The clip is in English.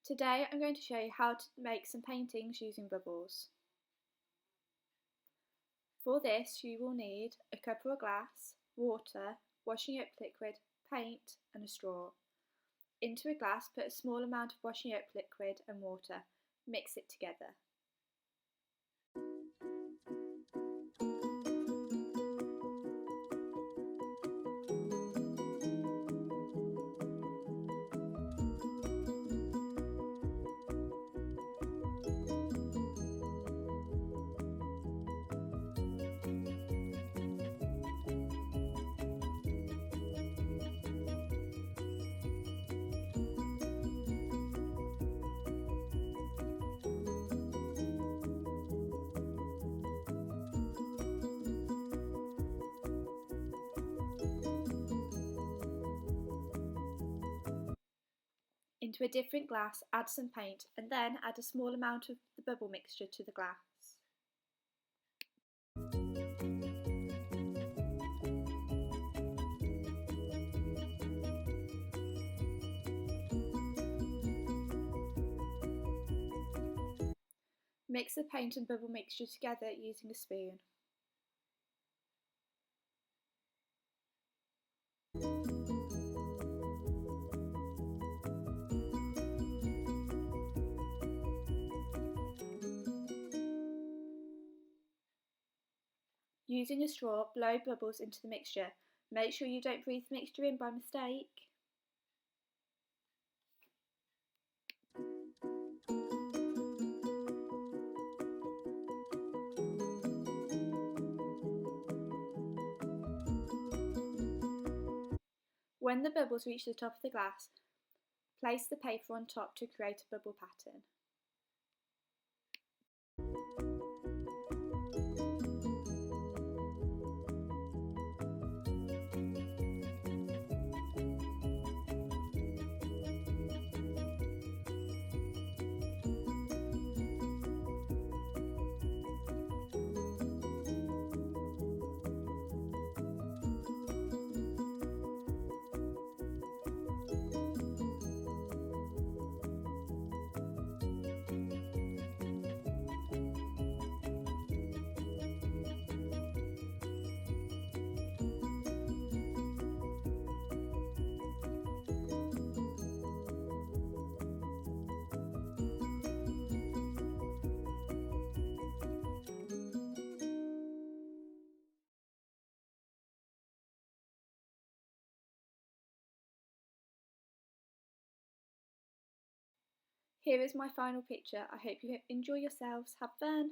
Today I'm going to show you how to make some paintings using bubbles. For this you will need a cup or a glass, water, washing up liquid, paint and a straw. Into a glass put a small amount of washing up liquid and water. Mix it together. Into a different glass, add some paint and then add a small amount of the bubble mixture to the glass. Mix the paint and bubble mixture together using a spoon. Using a straw, blow bubbles into the mixture. Make sure you don't breathe the mixture in by mistake. When the bubbles reach the top of the glass, place the paper on top to create a bubble pattern. Here is my final picture. I hope you enjoy yourselves. Have fun!